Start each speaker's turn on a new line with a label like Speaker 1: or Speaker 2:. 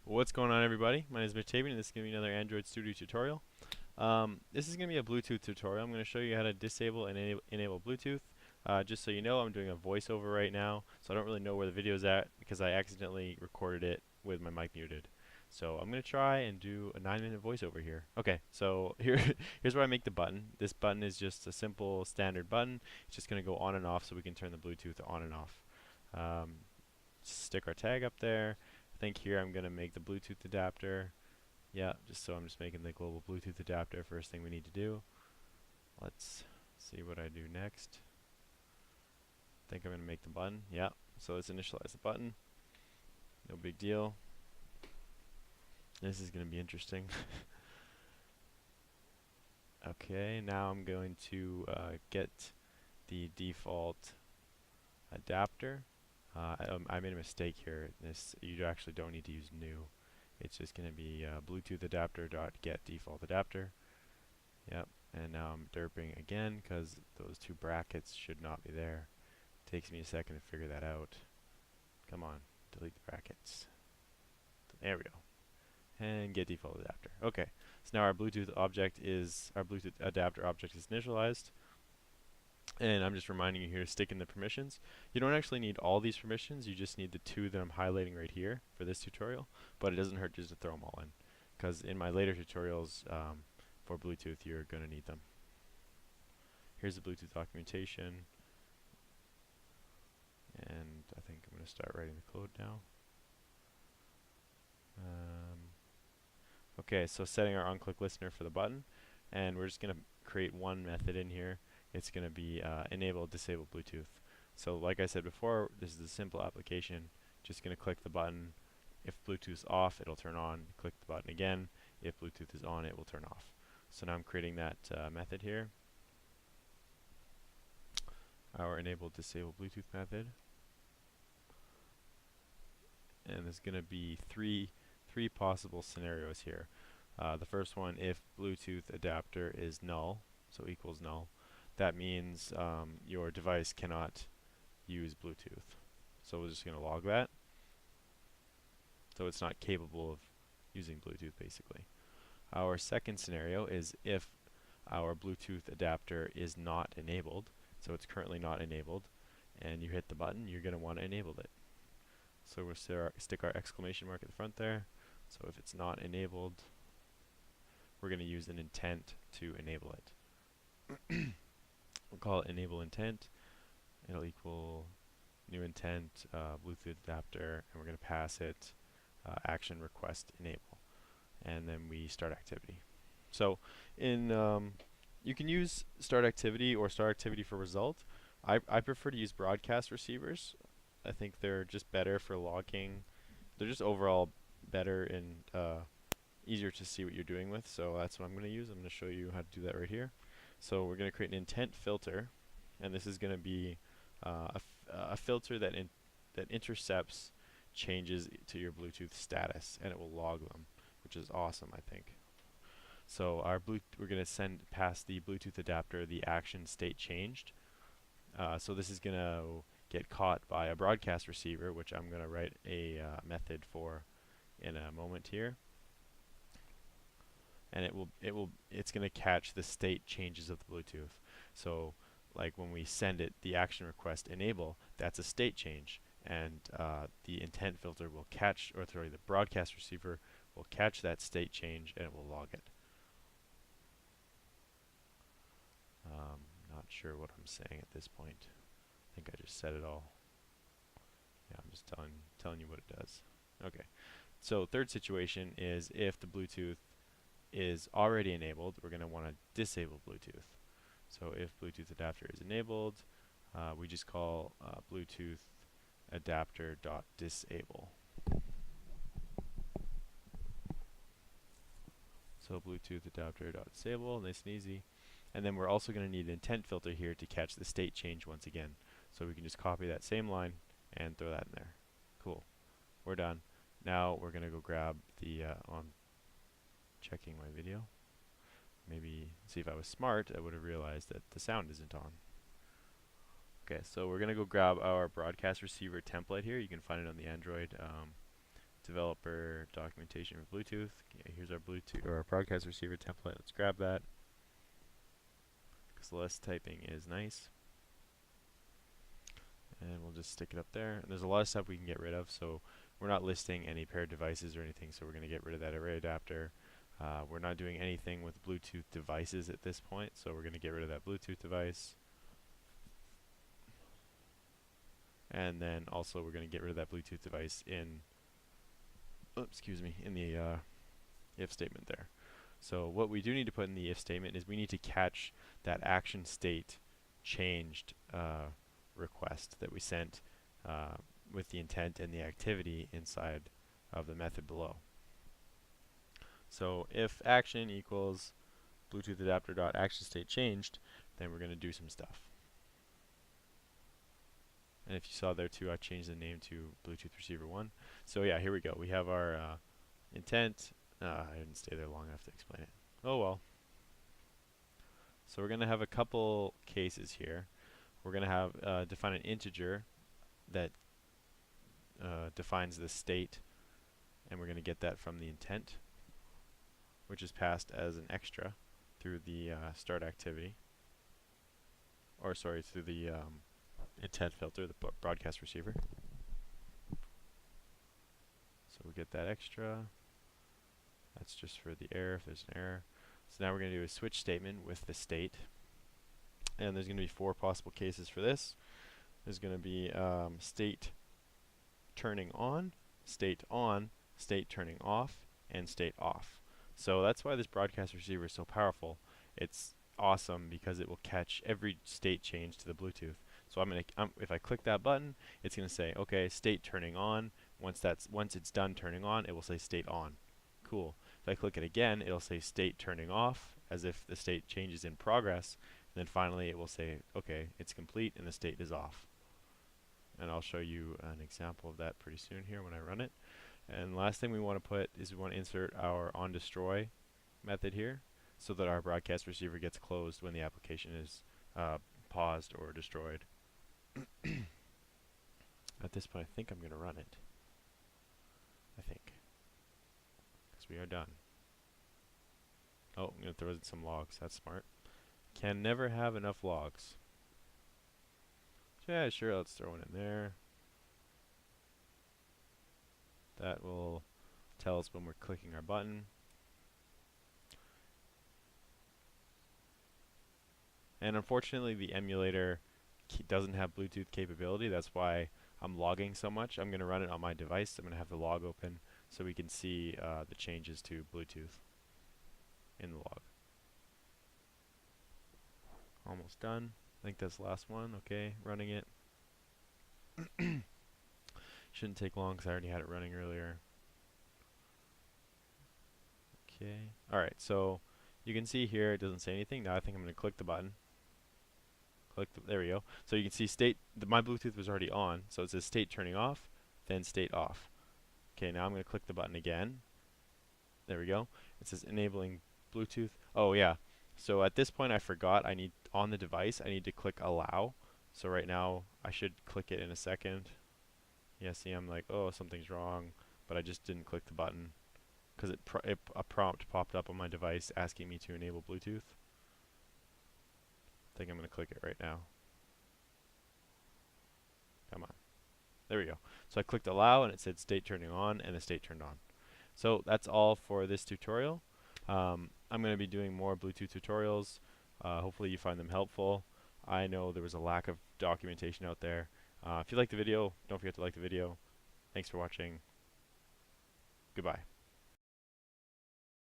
Speaker 1: What's going on, everybody? My name is Mitch Tabian, and this is going to be another Android Studio tutorial. This is going to be a Bluetooth tutorial. I'm going to show you how to disable and enable Bluetooth. Just so you know, I'm doing a voiceover right now, so I don't really know where the video is at because I accidentally recorded it with my mic muted. So I'm going to try and do a 9-minute voiceover here. Okay, so here's where I make the button. This button is just a simple standard button. It's just going to go on and off so we can turn the Bluetooth on and off. Stick our tag up there. I think here I'm going to make the Bluetooth adapter. Yeah, I'm just making the global Bluetooth adapter first thing we need to do. Let's see what I do next. I think I'm going to make the button. Yeah, so let's initialize the button. No big deal. This is going to be interesting. Okay, now I'm going to get the default adapter. I made a mistake here. You actually don't need to use new. It's just going to be Bluetooth adapter dot get default adapter. Yep, and now I'm derping again because those two brackets should not be there. Takes me a second to figure that out. Come on, delete the brackets. There we go. And get default adapter. Okay, so now our Bluetooth adapter object is initialized. And I'm just reminding you here to stick in the permissions. You don't actually need all these permissions, you just need the two that I'm highlighting right here for this tutorial, but it doesn't hurt just to throw them all in, because in my later tutorials for Bluetooth you're going to need them. Here's the Bluetooth documentation, and I think I'm going to start writing the code now. Okay, so setting our on-click listener for the button, and we're just going to create one method in here. It's going to be enable disable Bluetooth. So like I said before, this is a simple application. Just going to click the button. If Bluetooth's off, it'll turn on. Click the button again. If Bluetooth is on, it will turn off. So now I'm creating that method here. Our enable disable Bluetooth method. And there's going to be three possible scenarios here. The first one, if Bluetooth adapter is null, so equals null, that means your device cannot use Bluetooth. So we're just going to log that. So it's not capable of using Bluetooth, basically. Our second scenario is if our Bluetooth adapter is not enabled, so it's currently not enabled, and you hit the button, you're going to want to enable it. So we'll stick our exclamation mark at the front there. So if it's not enabled, we're going to use an intent to enable it. We'll call it enable intent. It'll equal new intent Bluetooth adapter, and we're going to pass it action request enable, and then we start activity. So you can use start activity or start activity for result. I prefer to use broadcast receivers. I think they're just better for logging. They're just overall better and easier to see what you're doing with, so that's what I'm going to use. I'm going to show you how to do that right here. So we're going to create an intent filter, and this is going to be a filter that intercepts changes to your Bluetooth status, and it will log them, which is awesome, I think. So we're going to send past the Bluetooth adapter the action state changed. So this is going to get caught by a broadcast receiver, which I'm going to write a method for in a moment here. And it's going to catch the state changes of the Bluetooth. So like when we send it the action request enable, that's a state change, and the intent filter will catch, or sorry, the broadcast receiver will catch that state change and it will log it. Not sure what I'm saying at this point. I think I just said it all. Yeah, I'm just telling you what it does. Okay. So third situation is if the Bluetooth is already enabled, we're going to want to disable Bluetooth. So if Bluetooth adapter is enabled, we just call Bluetooth adapter dot disable. So Bluetooth adapter dot disable, nice and easy. And then we're also going to need an intent filter here to catch the state change once again. So we can just copy that same line and throw that in there. Cool. We're done. Now we're going to go grab the on checking my video. Maybe see if I was smart, I would have realized that the sound isn't on. Okay, so we're going to go grab our broadcast receiver template here. You can find it on the Android developer documentation for Bluetooth. Okay, here's our Bluetooth or our broadcast receiver template. Let's grab that because less typing is nice. And we'll just stick it up there. And there's a lot of stuff we can get rid of, so we're not listing any paired devices or anything, so we're going to get rid of that array adapter. We're not doing anything with Bluetooth devices at this point, so we're going to get rid of that Bluetooth device. And then also we're going to get rid of that Bluetooth device in, in the if statement there. So what we do need to put in the if statement is we need to catch that action state changed request that we sent with the intent and the activity inside of the method below. So if action equals Bluetooth adapter dot action state changed, then we're going to do some stuff. And if you saw there too, I changed the name to Bluetooth receiver 1. So yeah, here we go. We have our intent. I didn't stay there long enough to explain it. Oh well. So we're going to have a couple cases here. We're going to have define an integer that defines the state, and we're going to get that from the intent, which is passed as an extra through the start activity, or sorry, through the intent filter, the broadcast receiver. So we get that extra. That's just for the error, if there's an error. So now we're going to do a switch statement with the state. And there's going to be 4 possible cases for this. There's going to be state turning on, state turning off, and state off. So that's why this broadcast receiver is so powerful. It's awesome because it will catch every state change to the Bluetooth. So if I click that button, it's going to say, okay, state turning on. Once it's done turning on, it will say state on. Cool. If I click it again, it'll say state turning off, as if the state change is in progress. And then finally, it will say, okay, it's complete and the state is off. And I'll show you an example of that pretty soon here when I run it. And last thing we want to put is we want to insert our onDestroy method here, so that our broadcast receiver gets closed when the application is paused or destroyed. At this point, I think I'm going to run it. I think. Because we are done. Oh, I'm going to throw in some logs. That's smart. Can never have enough logs. Yeah, sure, let's throw one in there. That will tell us when we're clicking our button. And unfortunately, the emulator doesn't have Bluetooth capability. That's why I'm logging so much. I'm going to run it on my device. I'm going to have the log open so we can see the changes to Bluetooth in the log. Almost done. I think that's the last one. Okay, running it. Shouldn't take long because I already had it running earlier. Okay. Alright, so you can see here it doesn't say anything. Now I think I'm going to click the button. There we go. So you can see my Bluetooth was already on, so it says state turning off, then state off. Okay, now I'm going to click the button again. There we go. It says enabling Bluetooth. Oh yeah. So at this point I forgot on the device I need to click allow. So right now I should click it in a second. Yeah, see, I'm like, oh, something's wrong, but I just didn't click the button because a prompt popped up on my device asking me to enable Bluetooth. I think I'm going to click it right now. Come on. There we go. So I clicked allow and it said state turning on and the state turned on. So that's all for this tutorial. I'm going to be doing more Bluetooth tutorials. Hopefully you find them helpful. I know there was a lack of documentation out there. If you like the video, don't forget to like the video. Thanks for watching. Goodbye.